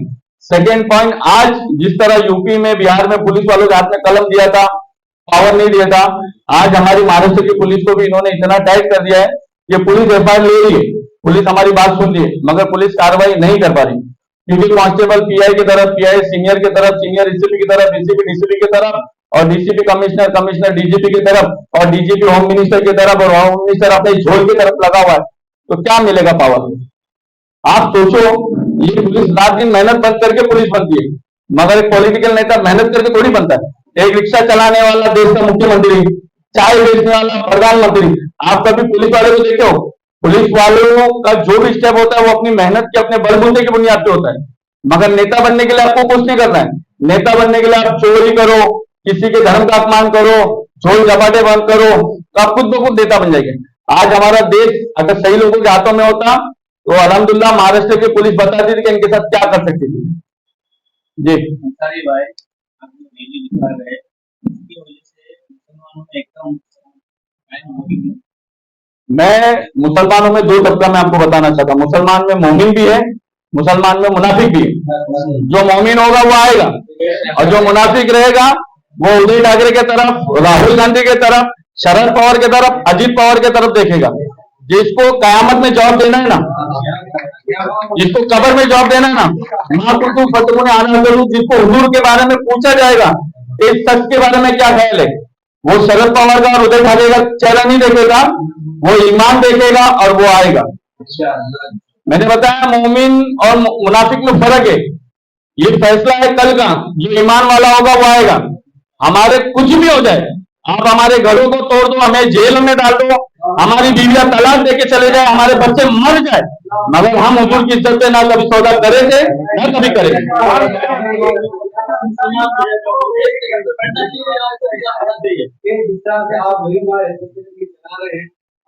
सेकेंड पॉइंट, आज जिस तरह यूपी में, बिहार में पुलिस वालों के हाथ में कलम दिया था, पावर नहीं दिया था, आज हमारी महाराष्ट्र की पुलिस को भी इन्होंने इतना टाइट कर दिया है कि पुलिस एफआईआर ले रही है, पुलिस हमारी बात सुन रही है, मगर पुलिस कार्रवाई नहीं कर पा रही क्योंकि कांस्टेबल पीआई की तरफ, पीआई सीनियर की तरफ, सीनियर डीसीपी की तरफ, डीसीपी डीसीपी की तरफ और डीसीपी कमिश्नर, कमिश्नर डीजीपी की तरफ और डीजीपी होम मिनिस्टर की तरफ और होम मिनिस्टर अपने झोल की तरफ लगा हुआ है, तो क्या मिलेगा पावर? आप सोचो, ये पुलिस रात दिन मेहनत बंद करके पुलिस बनती है, मगर एक पॉलिटिकल नेता मेहनत करके थोड़ी बनता है। एक रिक्शा चलाने वाला देश का मुख्यमंत्री, चाय बेचने वाला प्रधानमंत्री, आप कभी पुलिस वाले को देखे हो? पुलिस वालों का जो भी स्टेप होता है वो अपनी मेहनत के, अपने बलबूते की बुनियाद पे होता है। मगर नेता बनने के लिए आपको कुछ नहीं करना है। नेता बनने के लिए आप चोरी करो, किसी के धर्म का अपमान करो, झोल झपाटे बंद करो, तो आप खुद ब खुद नेता बन जाएंगे। आज हमारा देश अगर सही लोगों के हाथों में होता तो अल्हम्दुलिल्लाह महाराष्ट्र की पुलिस बताती थी कि इनके साथ क्या कर सकती थी। जी
अंसारी भाई, आप जो नीली लिखा है उसकी वजह से मुसलमानों में एकदम बैन हो गई।
मैं मुसलमानों में दो तबका मैं आपको बताना चाहता हूँ। मुसलमान में मोमिन भी है, मुसलमान में मुनाफिक भी है। जो मोमिन होगा वो आएगा और जो मुनाफिक रहेगा वो उदय ठाकरे के तरफ, राहुल गांधी के तरफ, शरद पवार के तरफ, अजीत पवार के तरफ देखेगा। जिसको कयामत में जवाब देना है ना, जिसको कब्र में जवाब देना है ना, जिसको हुजूर के बारे में पूछा जाएगा इस शख्स के बारे में क्या ख्याल है, वो शरद पवार का और उदय ठाकरे का चेहरा नहीं देखेगा, वो ईमान देखेगा और वो आएगा। मैंने बताया मोमिन और मुनाफिक में फर्क है। ये फैसला है कल का, जो ईमान वाला होगा वो आएगा। हमारे कुछ भी हो जाए, आप हमारे घरों को तोड़ दो, हमें जेल में डाल दो, हमारी बीवियां तलाक देके चले जाए, हमारे बच्चे मर जाए, मगर हम हुजूर की इज्जत पे ना कभी सौदा करेंगे ना कभी करेंगे।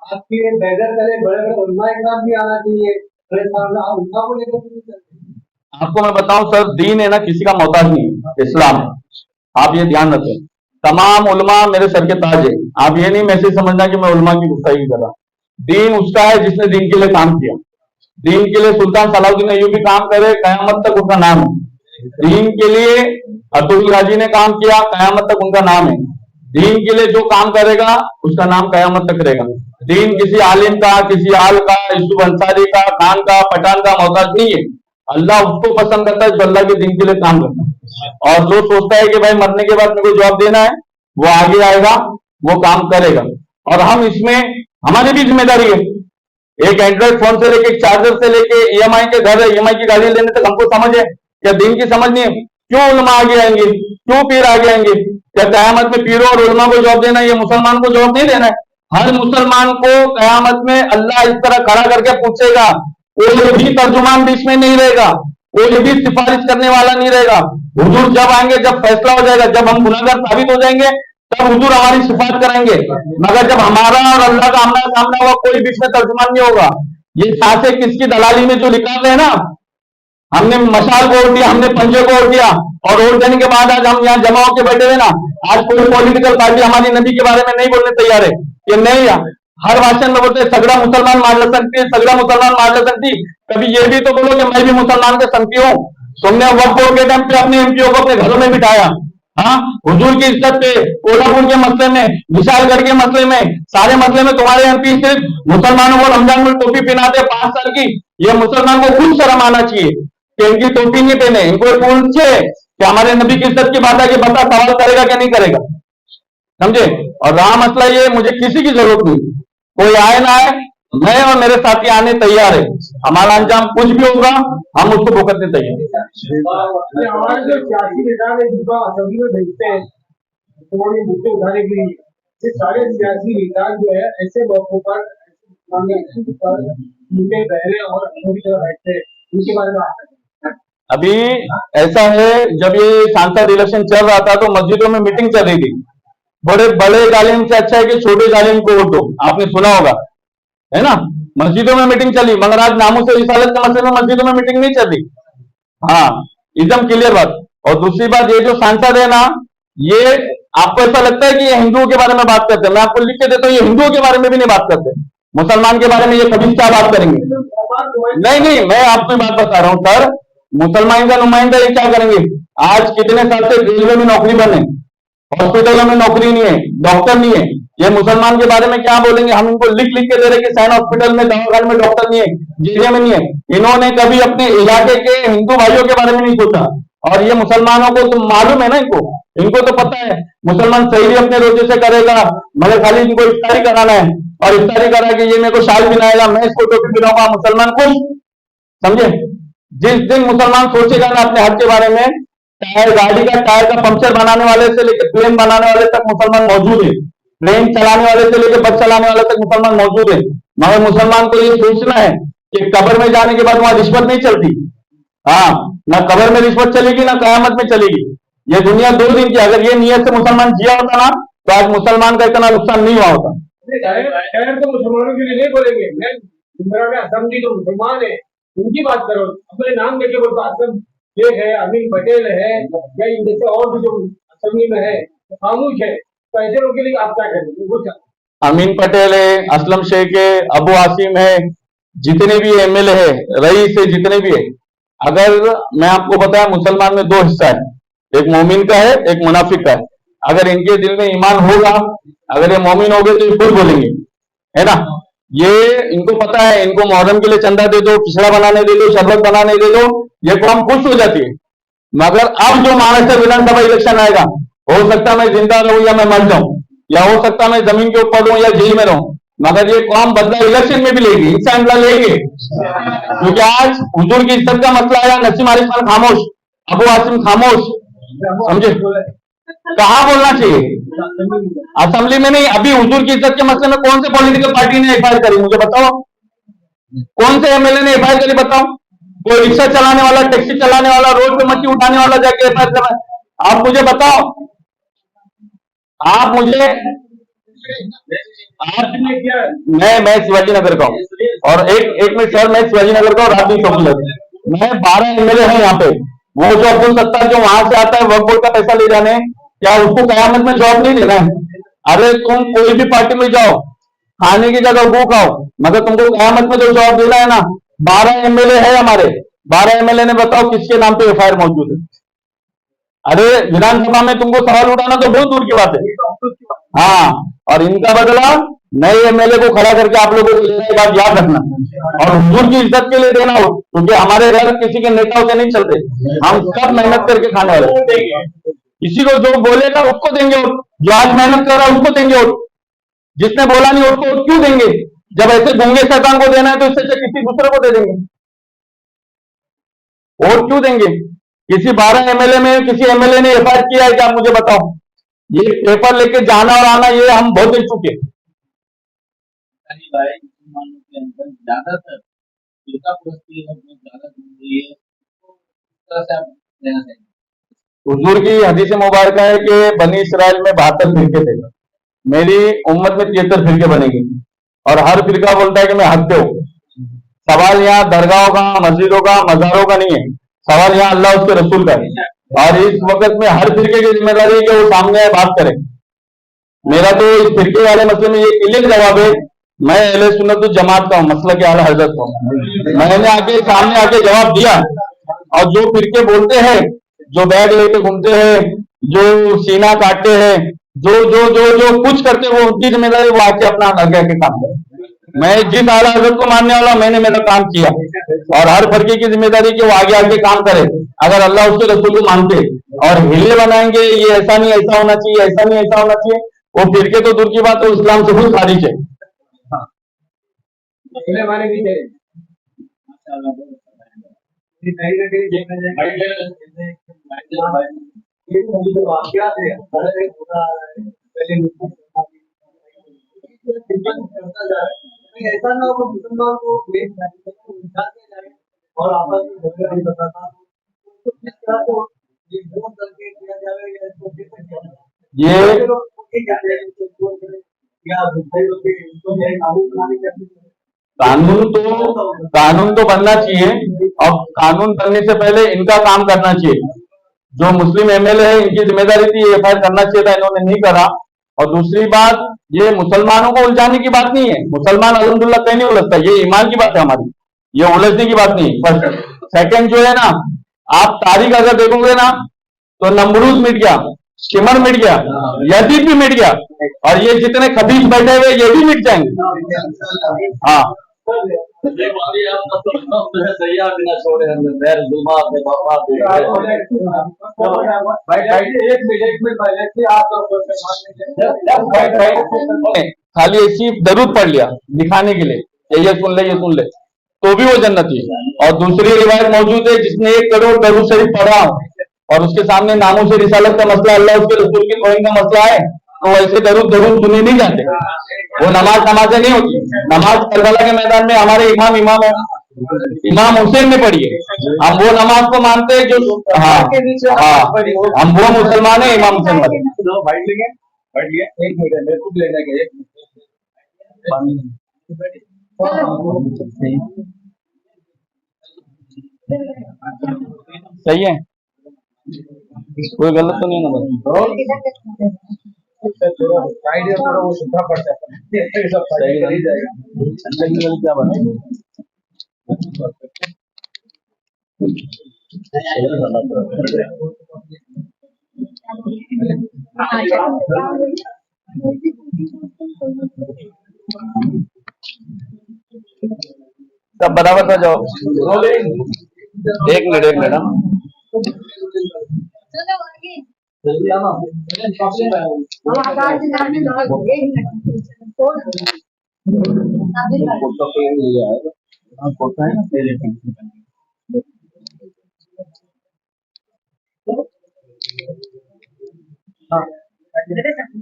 आपके बैगर करे बड़े बड़े उलमा इकराम भी आना चाहिए, आप उनका को लेकर।
आपको मैं बताऊं सर, दीन है ना किसी का मोहताज नहीं, इस्लाम है। आप ये ध्यान रखें, तमाम उलमा मेरे सर के ताज है। आप ये नहीं मैसेज समझना कि मैं उलमा की गुस्ताखी कर रहा। दीन उसका है जिसने दीन के लिए काम किया। दीन के लिए सुल्तान सलाउद्दीन अय्यूबी काम करे, कयामत तक उसका नाम है। दीन के लिए अब्दुल गाजी ने काम किया, कयामत तक उनका नाम है। दीन के लिए जो काम करेगा उसका नाम कयामत तक रहेगा। दीन किसी आलिम का, किसी आल का, यूसुफ अंसारी का, खान का, पठान का मोहताज नहीं है। अल्लाह उसको पसंद करता है जो अल्लाह के दीन के लिए काम करता है। और जो सोचता है कि भाई मरने के बाद मेरे को जवाब देना है, वो आगे आएगा, वो काम करेगा। और हम इसमें हमारी भी जिम्मेदारी है। एक एंड्रॉइड फोन से लेके, चार्जर से लेके, ईएमआई के घर, ईएमआई की गाड़ी लेने तक हमको समझ है क्या? दीन की समझ नहीं है। क्यों उलमा आगे आएंगे, क्यों पीर आगे आएंगे? क्या कयामत में पीरों और उलमा को जवाब देना है, ये मुसलमान को जवाब नहीं देना है? हर मुसलमान को कयामत में अल्लाह इस तरह खड़ा करके पूछेगा, कोई भी तर्जुमान बीच में नहीं रहेगा, कोई भी सिफारिश करने वाला नहीं रहेगा। हुजूर जब आएंगे, जब फैसला हो जाएगा, जब हम गुनहगार साबित हो जाएंगे, तब हुजूर हमारी सिफात कराएंगे। मगर जब हमारा और अल्लाह का आमना सामना हुआ, कोई बीच में तर्जुमान नहीं होगा। ये सांसें किसकी दलाली में जो निकाल रहे हैं ना, हमने मशाल को वोट दिया, हमने पंजे को वोट दिया, और वोट देने के बाद आज हम यहाँ जमा होकर बैठे हुए ना। आज कोई पॉलिटिकल पार्टी हमारी नबी के बारे में नहीं बोलने तैयार है। ये नहीं, हर भाषण में बोलते सगड़ा मुसलमान मार ले सकती है, सगड़ा मुसलमान मार ले सकती। कभी ये भी तो बोलो कि मैं भी मुसलमान के संगती हूँ। तुमने वक्फ बोर्ड के टाइम पे अपने एमपीओ को अपने घरों में बिठाया, हाँ, हुजूर की इज्जत पे, कोल्हापुर के मसले में, विशालगढ़ के मसले में, सारे मसले में तुम्हारे एमपी सिर्फ मुसलमानों को रमजान में टोपी पहनाते 5 साल की। ये मुसलमान को खुद शर्म आना चाहिए कि इनकी टोपी नहीं पहने। इनको पूछे कि हमारे नबी की इज्जत की बात है कि बता सवाल करेगा क्या नहीं करेगा, समझे? और रहा मसला ये, मुझे किसी की जरूरत नहीं, कोई आए ना आए, मैं और मेरे साथी आने तैयार है, हमारा अंजाम कुछ भी होगा हम उसको भुगतने तैयार हैं।
हमारे जो सियासी नेता है जिनको असेंबली में भेजते हैं उन्होंने मुद्दे उठाने के लिए, ये सारे सियासी नेता जो है ऐसे मौकों पर मुद्दे बहरे और पूरी तरह बैठते हैं, इनके बारे में आप क्या कहेंगे?
अभी ऐसा है, जब ये सांसद इलेक्शन चल रहा था तो मस्जिदों में मीटिंग चल रही थी। बड़े बड़े जालिम से अच्छा है कि छोटे जालिम को वोट दो, आपने सुना होगा, है ना। मस्जिदों में मीटिंग चली, मगर आज नामूस और रिसालत के मसले में मस्जिदों में मीटिंग नहीं चल रही। हाँ, एकदम क्लियर बात। और दूसरी बात, ये जो सांसद है ना, ये आपको ऐसा लगता है कि ये हिंदुओं के बारे में बात करते हैं, मैं आपको लिख के देता हूँ, ये हिंदुओं के बारे में भी नहीं बात करते, मुसलमान के बारे में ये कभी क्या बात करेंगे। नहीं नहीं, मैं आपको बात बता रहा हूँ सर, मुसलमान का नुमाइंदा ये क्या करेंगे। आज कितने साल से रेलवे में नौकरी बने, हॉस्पिटलों में नौकरी नहीं है, डॉक्टर नहीं है, ये मुसलमान के बारे में क्या बोलेंगे। हम इनको लिख लिख के दे रहे कि सैन हॉस्पिटल में दवाखाने में डॉक्टर नहीं है, जेजे में नहीं है। इन्होंने कभी अपने इलाके के हिंदू भाइयों के बारे में नहीं सोचा। और ये मुसलमानों को तो मालूम है ना, इनको तो पता है मुसलमान सही अपने रोजे से करेगा, मगर खाली इनको इफ्तारी कराना है, और इफ्तारी करा के ये मेरे को शाल पिनाएगा, मैं इसको टोपी पिलाऊंगा, मुसलमान खुश। समझे, जिस दिन मुसलमान सोचेगा ना अपने हक के बारे में, टायर गाड़ी का टायर का पंक्चर बनाने वाले से लेकर प्लेन बनाने वाले तक मुसलमान मौजूद है, प्लेन चलाने वाले से लेकर बस चलाने वाले तक मुसलमान मौजूद है। मगर मुसलमान को ये सोचना है कि कब्र में जाने के बाद वहां रिश्वत नहीं चलती। हाँ, ना कब्र में रिश्वत चलेगी ना कयामत में चलेगी। ये दुनिया 2 दिन की, अगर ये नियत से मुसलमान जिया होता ना तो आज मुसलमान का इतना नुकसान नहीं हुआ होता।
खैर तो मुसलमानों के लिए नहीं बोलेंगे, मैं असेंबली जो मुसलमान है उनकी बात करो, अपने नाम लेके बोलता असम शेख है, अमीन पटेल है, या इन जैसे और भी जो असेंबली में है खामोश है, तो ऐसे लोगों के लिए आप क्या करेंगे वो क्या?
अमीन पटेल है, असलम शेख है, अबू आसिम है, जितने भी एमएलए है, रईस है, जितने भी है, अगर मैं आपको बताया मुसलमान में 2 हिस्सा है, एक मोमिन का है, एक मुनाफिक का है। अगर इनके दिल में ईमान होगा, अगर ये मोमिन हो गए तो ये खुद बोलेंगे, है ना। ये इनको पता है, इनको मुहर्रम के लिए चंदा दे दो, पिछड़ा बनाने दे दो, शरबत बनाने दे दो, ये कौम खुश हो जाती है। मगर अब जो महाराष्ट्र विधानसभा इलेक्शन आएगा, हो सकता है मैं जिंदा रहूं या मैं मर जाऊं, या हो सकता है मैं जमीन के ऊपर रहूं या जेल में रहूं, मगर ये कौम बदला इलेक्शन में भी लेगी, इंशाअल्लाह लेंगे। क्योंकि आज हुजूर की इज्जत का मसला आया, नसीम आरिफ खान खामोश, अबू आसिम खामोश, समझे। कहाँ बोलना चाहिए, असेंबली में नहीं। अभी हुजूर की इज्जत के मसले में कौन से पॉलिटिकल पार्टी ने एफआईआर करी, मुझे बताओ। कौन से एमएलए ने एफआईआर करी, बताओ। कोई रिक्शा चलाने वाला, टैक्सी चलाने वाला, रोड पे मट्टी उठाने वाला जाके एफआईआर कर रहा है, आप मुझे बताओ। आप मुझे मैं शिवाजी नगर का हूँ, और एक मिनट सर, मैं शिवाजी नगर का और रात दिन चौकी, मैं 12 एमएलए हैं यहाँ पे। वो जो अब्दुल सत्तार जो वहां से आता है वक्फ बोर्ड का पैसा ले जाने, क्या उसको कयामत में जॉब नहीं देना है। अरे तुम कोई भी पार्टी में जाओ, खाने की जगह वो खाओ, मगर तुमको कयामत में जो जॉब देना है ना, 12 एमएलए है हमारे, 12 एमएलए ने बताओ किसके नाम पे एफआईआर मौजूद है। अरे विधानसभा में तुमको सवाल उठाना तो बहुत दूर की बात है। हाँ, और इनका बदला नए एमएलए को खड़ा करके आप लोगों को ये बात याद रखना, और हुजूर की इज्जत के लिए देना हो, क्योंकि हमारे घर किसी के नेताओं से नहीं चलते, हम सब मेहनत करके खाने वाले। किसी को जो बोलेगा उसको देंगे वोट, जो आज मेहनत कर रहा है उसको देंगे वोट, जिसने बोला नहीं उसको वोट क्यों देंगे। जब ऐसे गूंगे शैतान को देना है तो इससे किसी दूसरे को दे देंगे, वोट क्यों देंगे। किसी 12 एमएलए में किसी एमएलए ने एफआईआर किया है क्या, आप मुझे बताओ। ये पेपर लेके जाना और आना ये हम बहुत देख चुके।
अली भाई, मुसलमानों के अंदर ज्यादातर फिरका परस्ती और बहुत ज्यादा घूम रही है, तो इस तरह से आप लेना चाहिए।
हुजूर की हदीस मुबारक है कि बनी इसराइल में 72 फिरके थे, मेरी उम्मत में 73 फिरके बनेंगे, और हर फिरका बोलता है कि मैं हक दो। सवाल यहाँ दरगाहों का, मस्जिदों का, मज़ारों का नहीं है, सवाल यहाँ अल्लाह उसके रसूल का है। और इस वक्त में हर फिरके की जिम्मेदारी है कि वो सामने आए, बात करें। मेरा तो इस फिरके वाले मसले में ये क्लियर जवाब है, मैं अहले सुन्नत जमात का हूँ, मसला के आला हजरत का हूँ। मैंने आके सामने आके जवाब दिया, और जो फिरके बोलते हैं, जो बैग लेके घूमते हैं, जो सीना काटते हैं, जो जो जो जो कुछ करते हैं, वो उनकी जिम्मेदारी, वो आके अपना आगे के काम करें। मैं जिस आला हजरत को मानने वाला, मैंने मेरा काम किया, और हर फर्के की जिम्मेदारी कि वो आगे आगे काम करे, अगर अल्लाह उसके रसूल को मानते। और हिले बनाएंगे ये ऐसा नहीं ऐसा होना चाहिए, ऐसा नहीं ऐसा होना चाहिए, वो फिरके तो दूर की बात है, इस्लाम से खुद खारिज है।
पहले माने भी थे
माशाल्लाह बहुत अच्छा है।
ये नई रेडी देखा जाए ये मुझे जो वाकयात है पहले पूरा पहले करता जा रहा है ऐसा ना हो मुसलमान को प्लेट उठा के जाए और आपस में झगड़ा नहीं बताता तो किस तरह से ये वोट करके किया जाए या इसको कैसे किया जाए
ये
लोग क्या जाए या दूसरे लोग के इनको जो है काबू बनाने का
कानून तो बनना चाहिए और कानून बनने से पहले इनका काम करना चाहिए। जो मुस्लिम एमएलए है इनकी जिम्मेदारी थी एफआईआर करना चाहिए था, इन्होंने नहीं करा। और दूसरी बात, ये मुसलमानों को उलझाने की बात नहीं है, मुसलमान अल्हम्दुलिल्लाह कहीं नहीं उलझता, ये ईमान की बात है हमारी, ये उलझने की बात नहीं है। फर्स्ट सेकंड जो है ना, आप तारीख अगर देखोगे ना तो नमरूज मिट गया, स्टिमर मिट गया, यजीद भी मिट गया, और ये जितने खबीज बैठे हुए ये भी मिट जाएंगे। हाँ
ये वाली आप मस्त है सैया बिना छोड़े हमने बैर जुल्मा पे बाबा दे
भाई एक मिनट पहले से आप
खाली ऐसी दरूद पढ़ लिया दिखाने के लिए, ये सुन ले तो भी वो जन्नती है। और दूसरी रिवायत मौजूद है, जिसने 1 करोड़ दरूद शरीफ पढ़ा और उसके सामने नामों से रिसालत का मसला, अल्लाह उसके रसूल की तौहीन का मसला है, तो ऐसे दरूद सुने नहीं जाते। वो नमाज नहीं होती। नमाज करबला के मैदान में हमारे इमाम है, इमाम हुसैन ने पढ़ी है, हम वो नमाज को मानते हैं जो हम वो मुसलमान है इमाम हुसैन वाले।
बैठ लिए एक मिनट मेरे को भी लेना है
सही है, कोई गलत तो नहीं है
आइडिया थोड़ा वो सुधरा पड़ता है सब सही कर ही जाएगा
क्या बना सब बराबर था जाओ। एक मिनट
चलो आगे
जल्दी आना
हम आकाश के नाम में लॉग एक मिनट फोन अभी
फोटो है ना पहले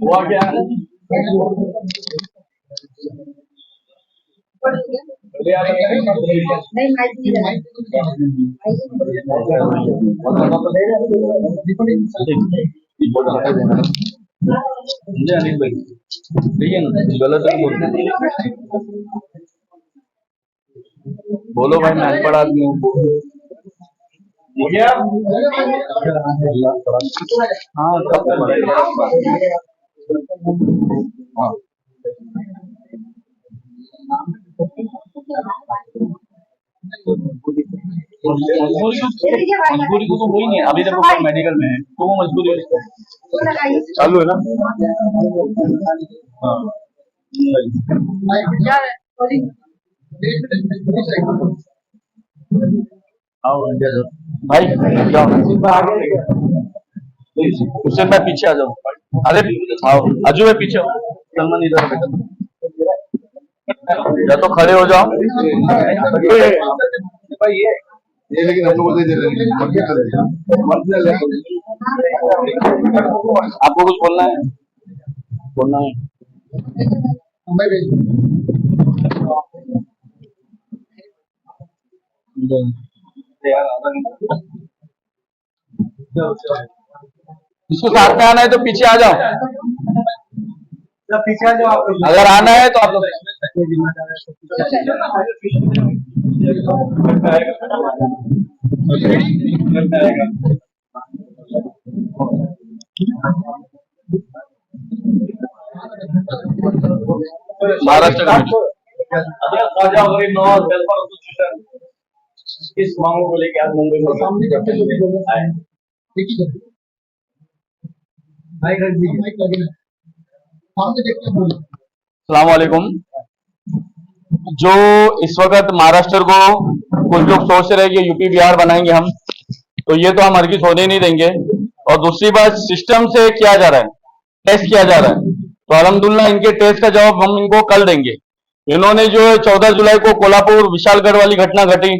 हुआ क्या है
नहीं माइक नहीं लगा
अनिल भाई ठीक है ना, गलत नहीं बोलो भाई, मैं अनपढ़ आदमी हूँ।
हो गया
हाँ हाँ मजबूरी को तो वही नहीं, अभी तक वो मेडिकल में है तो वो मजबूरी चालू है ना। भाई जाओ उससे मैं पीछे आ जाऊँ। अरे आओ अजू मैं पीछे हूँ, सलमान इधर बैठो, या तो खड़े हो जाओ।
ये लेकिन हम लोगों
आपको कुछ बोलना है? इसको साथ में आना है तो पीछे आ जाओ,
पीछे आ जाओ आप लोग।
अगर आना है तो आप लोग महाराष्ट्र का
ख्वाजा गरीब नवाज वेलफेयर एसोसिएशन इस मांगों को लेकर आज मुंबई में आए।
अस्सलाम वालेकुम। जो इस वक्त महाराष्ट्र को कुछ लोग सोच रहे हैं कि यूपी बिहार बनाएंगे हम, तो ये तो हम हरगिज़ होने नहीं देंगे। और दूसरी बात, सिस्टम से किया जा रहा है, टेस्ट किया जा रहा है, तो अल्हम्दुलिल्लाह इनके टेस्ट का जवाब हम इनको कल देंगे। इन्होंने जो है 14 जुलाई को कोल्हापुर विशालगढ़ वाली घटना घटी,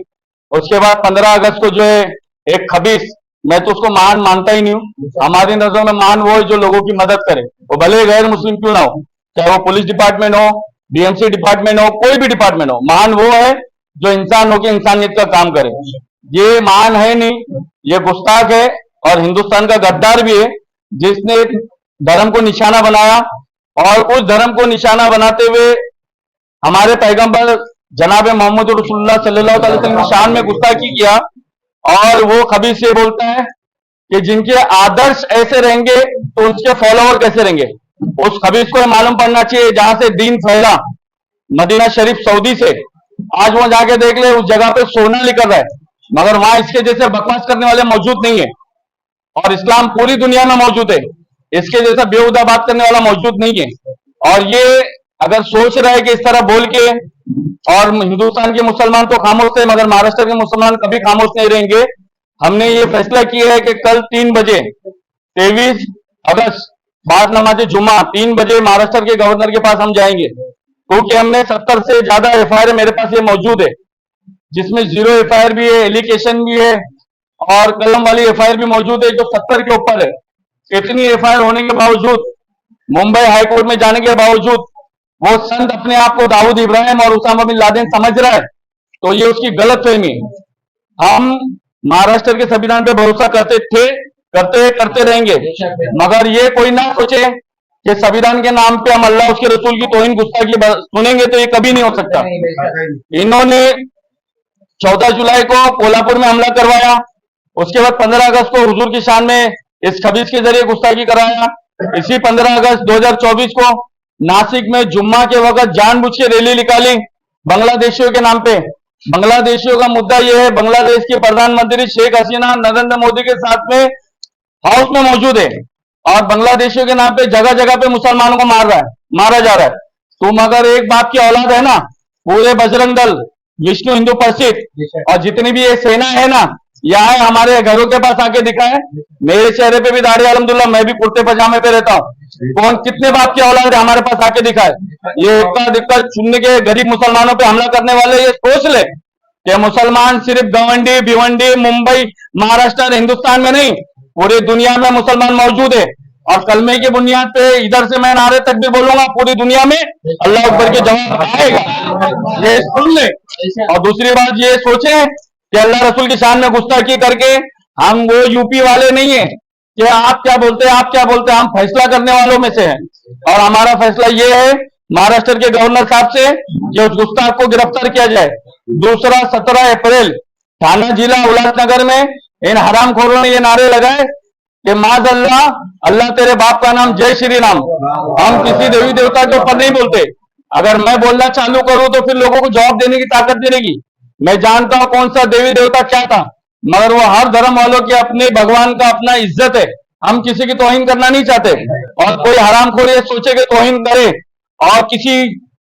उसके बाद 15 अगस्त को जो है एक खबीस, मैं तो उसको महान मानता ही नहीं हूँ, हमारी नजरों में महान वो है जो लोगों की मदद करे, वो भले गैर मुस्लिम क्यों ना हो, चाहे वो पुलिस डिपार्टमेंट हो, बीएमसी डिपार्टमेंट हो, कोई भी डिपार्टमेंट हो, महान वो है जो इंसान होकर इंसानियत का काम करे। ये महान है नहीं, ये गुस्ताख है और हिंदुस्तान का गद्दार भी है, जिसने धर्म को निशाना बनाया और उस धर्म को निशाना बनाते हुए हमारे पैगंबर जनाब मोहम्मद रसूलुल्लाह सल्लल्लाहु अलैहि वसल्लम की शान में गुस्ताखी किया। और वो खबीस ये बोलता है कि जिनके आदर्श ऐसे रहेंगे तो उसके फॉलोअर कैसे रहेंगे। उस खबीस को मालूम पड़ना चाहिए जहां से दीन फैला, मदीना शरीफ सऊदी से, आज वो जाके देख ले उस जगह पे सोना निकल रहा है, मगर वहां इसके जैसे बकवास करने वाले मौजूद नहीं है। और इस्लाम पूरी दुनिया में मौजूद है, इसके जैसा बेहुदा बात करने वाला मौजूद नहीं है। और ये अगर सोच रहा है कि इस तरह बोल के, और हिंदुस्तान के मुसलमान तो खामोश थे मगर महाराष्ट्र के मुसलमान कभी खामोश नहीं रहेंगे। हमने ये फैसला किया है कि कल 3 बजे 23 अगस्त बाद नमाज जुम्मा 3 बजे महाराष्ट्र के गवर्नर के पास हम जाएंगे, क्योंकि हमने 70 से ज्यादा एफआईआर मेरे पास ये मौजूद है, जिसमें 0 एफआईआर भी है, एलिगेशन भी है और कलम वाली एफआईआर भी मौजूद है जो 70 के ऊपर है। इतनी एफआईआर होने के बावजूद, मुंबई हाईकोर्ट में जाने के बावजूद वो संत अपने आप को दाऊद इब्राहिम और उसामा बिन लादेन समझ रहा है, तो ये उसकी गलत फहमी है। हम महाराष्ट्र के संविधान पे भरोसा करते थे, करते रहेंगे, मगर ये कोई ना सोचे कि संविधान के नाम पे हम अल्लाह उसके रसूल की तौहीन गुस्ताखी सुनेंगे, तो ये कभी नहीं हो सकता। इन्होंने 14 जुलाई को कोल्हापुर में हमला करवाया, उसके बाद 15 अगस्त को हुजूर की शान में इस खबीस के जरिए गुस्ताखी कराया। इसी 15 अगस्त 2024 को नासिक में जुम्मा के वक्त जानबूझ के रैली निकाली बांग्लादेशियों के नाम पे। बांग्लादेशियों का मुद्दा यह है, बांग्लादेश के प्रधानमंत्री शेख हसीना नरेंद्र मोदी के साथ में हाउस में मौजूद है और बांग्लादेशियों के नाम पे जगह जगह पे मुसलमानों को मारा जा रहा है। तुम अगर एक बाप की औलाद है ना, पूरे बजरंग दल, विष्णु हिंदू परिषद और जितनी भी ये सेना है ना, यहाँ हमारे घरों के पास आके दिखाए। मेरे चेहरे पे भी दाढ़ी, अल्हम्दुलिल्लाह मैं भी कुर्ते पजामे पे रहता हूँ। कौन कितने बाप की औलाद है हमारे पास आके दिखाए। ये इतना दिक्कत सुनने के गरीब मुसलमानों पे हमला करने वाले ये सोच ले कि मुसलमान सिर्फ गवंडी भिवंडी मुंबई महाराष्ट्र हिंदुस्तान में नहीं, पूरी दुनिया में मुसलमान मौजूद है। और कलमे की बुनियाद पे इधर से मैं नारे तक भी बोलूंगा, पूरी दुनिया में अल्लाह अकबर के जवाब आएगा, ये सुन ले। और दूसरी बात ये सोचे कि अल्लाह रसूल की शान में गुस्ताखी करके हम वो यूपी वाले नहीं है कि आप क्या बोलते हैं, हम फैसला करने वालों में से हैं। और हमारा फैसला ये है महाराष्ट्र के गवर्नर साहब से कि उस गुस्ताख को गिरफ्तार किया जाए। दूसरा, 17 अप्रैल थाना जिला उल्लासनगर में इन हरामखोरों ने ये नारे लगाए कि माज अल्लाह, अल्लाह तेरे बाप का नाम, जय श्री राम। हम किसी देवी देवता के ऊपर नहीं बोलते। अगर मैं बोलना चालू करूं तो फिर लोगों को जवाब देने की ताकत नहीं रहेगी। मैं जानता हूं कौन सा देवी देवता क्या था, मगर वो हर धर्म वालों के अपने भगवान का अपना इज्जत है। हम किसी की तौहीन करना नहीं चाहते। और कोई हरामखोर ये सोचे कि तौहीन करे और किसी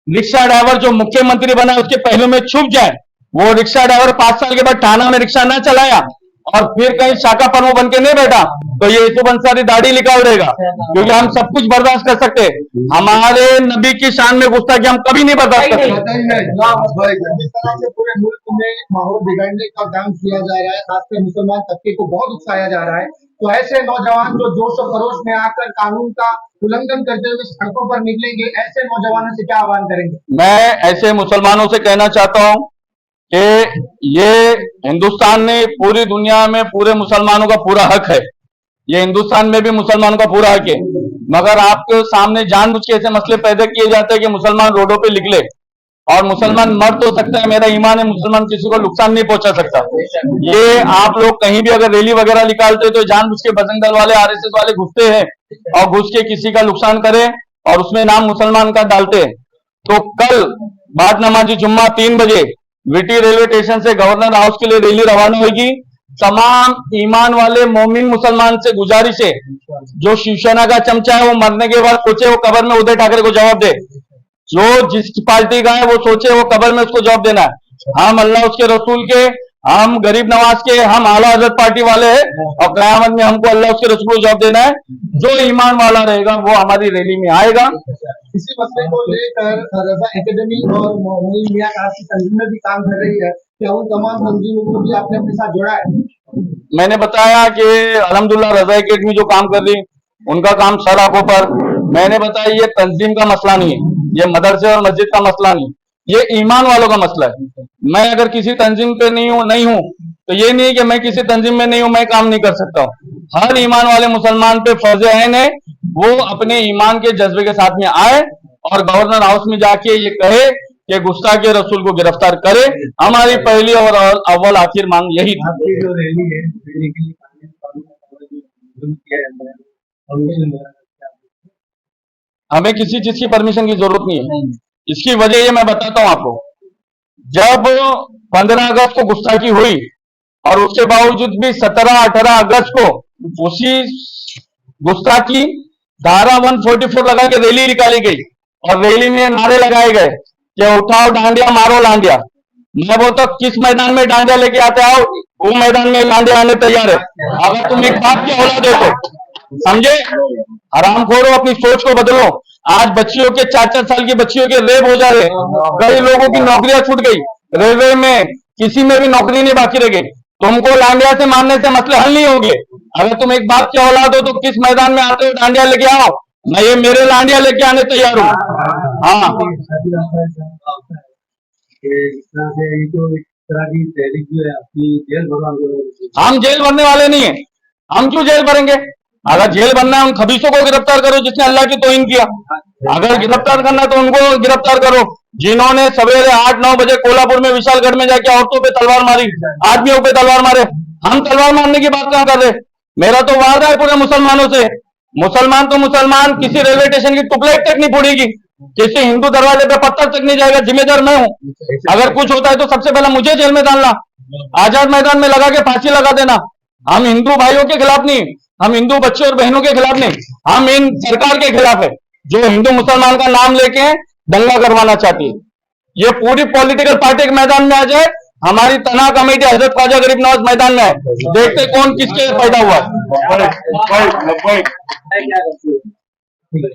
रिक्शा ड्राइवर जो मुख्यमंत्री बना है उसके पहलू में छुप जाए। वो रिक्शा ड्राइवर 5 साल के बाद थाना में रिक्शा ना चलाया और फिर कहीं शाखा प्रमुख बन के नहीं बैठा तो ये यूसुफ अंसारी दाढ़ी निकाल देगा, क्योंकि हम सब कुछ बर्दाश्त कर सकते हैं। हमारे नबी की शान में गुस्ताखी हम कभी नहीं बर्दाश्त करते।
जिस तरह से पूरे मुल्क में माहौल बिगाड़ने का काम किया जा रहा है, खासकर मुसलमान तबके को बहुत उकसाया जा रहा है, तो ऐसे नौजवान जो जोश और खरोश में आकर कानून का उल्लंघन करते हुए सड़कों पर निकलेंगे, ऐसे नौजवानों से क्या आह्वान करेंगे?
मैं ऐसे मुसलमानों से कहना चाहता हूं कि ये हिंदुस्तान में, पूरी दुनिया में पूरे मुसलमानों का पूरा हक है। ये हिंदुस्तान में भी मुसलमानों का पूरा हक है, मगर आपके सामने जानबूझ के ऐसे मसले पैदा किए जाते हैं कि मुसलमान रोडों पे निकले। और मुसलमान मर तो सकता है, मेरा ईमान है, मुसलमान किसी को नुकसान नहीं पहुंचा सकता। ये आप लोग कहीं भी अगर रैली वगैरह निकालते तो जानबूझ के बजरंग दल वाले, आरएसएस वाले घुसते हैं और घुस के किसी का नुकसान करे और उसमें नाम मुसलमान का डालते हैं। तो कल बाद नमाजी जुम्मा 3 बजे विटी रेलवे स्टेशन से गवर्नर हाउस के लिए रैली रवाना होगी। तमाम ईमान वाले मोमिन मुसलमान से गुजारिश है, जो शिवसेना का चमचा है वो मरने के बाद सोचे वो कब्र में उद्धव ठाकरे को जवाब दे। जो जिस पार्टी का है वो सोचे वो कब्र में उसको जवाब देना है। हम अल्लाह उसके रसूल के, हम गरीब नवाज के, हम आला हजरत पार्टी वाले हैं और कयामत में हमको अल्लाह उसके रसूल को जवाब देना है। जो ईमान वाला रहेगा वो हमारी रैली में आएगा।
इसी मसले को लेकर रजा एकेडमी और मोइन मियां का आपकी तंजीम में भी काम कर रही है, क्या उन तमाम तंजीमों को भी आपने अपने साथ जोड़ा है?
मैंने बताया कि अल्हम्दुलिल्लाह रजा एकेडमी जो काम कर रही उनका काम सर आंखों पर। मैंने बताया ये तंजीम का मसला नहीं है, ये मदरसे और मस्जिद का मसला नहीं, ये ईमान वालों का मसला है। मैं अगर किसी तंजीम पे नहीं हूँ तो ये नहीं कि मैं किसी तंजीम में नहीं हूँ, मैं काम नहीं कर सकता हूँ। हर ईमान वाले मुसलमान पे फर्ज ऐन है वो अपने ईमान के जज्बे के साथ में आए और गवर्नर हाउस में जाके ये कहे कि गुस्ताखी रसूल को गिरफ्तार करे। हमारी पहली और अव्वल आखिर मांग यही थी।
आपकी जो रैली है, रैली के लिए किया जाता है,
हमें किसी चीज की परमिशन की जरूरत नहीं है। इसकी वजह ये मैं बताता हूँ आपको। जब 15 अगस्त को गुस्ताखी हुई और उसके बावजूद भी 17-18 अगस्त को उसी गुस्ताखी धारा 144 लगा के रैली निकाली गई और रैली में नारे लगाए गए कि उठाओ डांडिया मारो लांडिया। मैं बोलता हूँ किस मैदान में डांडिया लेके आते आओ, वो मैदान में लांडिया आने तैयार है। अगर तुम एक बात की औलाद हो तो समझे, हरामखोरो अपनी सोच को बदलो। आज बच्चियों के 4-4 साल की बच्चियों के रेप हो जा रहे, कई लोगों की नौकरियां छूट गई, रेलवे में किसी में भी नौकरी नहीं बाकी रह गई। तुमको लांडिया से मारने से मसले हल नहीं होंगे। अगर तुम एक बाप की औलाद हो तो किस मैदान में आते हो डांडिया लेके आओ, मैं ये मेरे लांडिया लेके आने तैयार हूँ। हाँ, हम जेल भरने वाले नहीं है। हम क्यों जेल भरेंगे? अगर जेल भरना है उन खबीसों को गिरफ्तार करो जिसने अल्लाह की तौहीन किया। अगर गिरफ्तार करना है तो उनको गिरफ्तार करो जिन्होंने सवेरे 8-9 बजे कोल्हापुर में विशालगढ़ में जाके औरतों पे तलवार मारी, आदमियों पे तलवार मारे। हम तलवार मारने की बात कहां कर रहे? मेरा तो वादा है पूरे मुसलमानों से, मुसलमान तो मुसलमान किसी रेलवे स्टेशन की टुकलेट तक नहीं फोड़ेगी, किसी हिंदू दरवाजे पे पत्थर तक नहीं जाएगा। जिम्मेदार मैं हूं। अगर कुछ होता है तो सबसे पहले मुझे जेल में डालना, आजाद मैदान में लगा के फांसी लगा देना। हम हिंदू भाइयों के खिलाफ नहीं, हम हिंदू बच्चे और बहनों के खिलाफ नहीं, हम इन सरकार के खिलाफ है जो हिंदू मुसलमान का नाम लेके दंगा करवाना चाहती है। ये पूरी पॉलिटिकल पार्टी के मैदान में आ जाए। हमारी तना कमेटी हजरत ख्वाजा गरीब नवाज मैदान में है, देखते कौन किसके पैदा हुआ।
क्या करती है?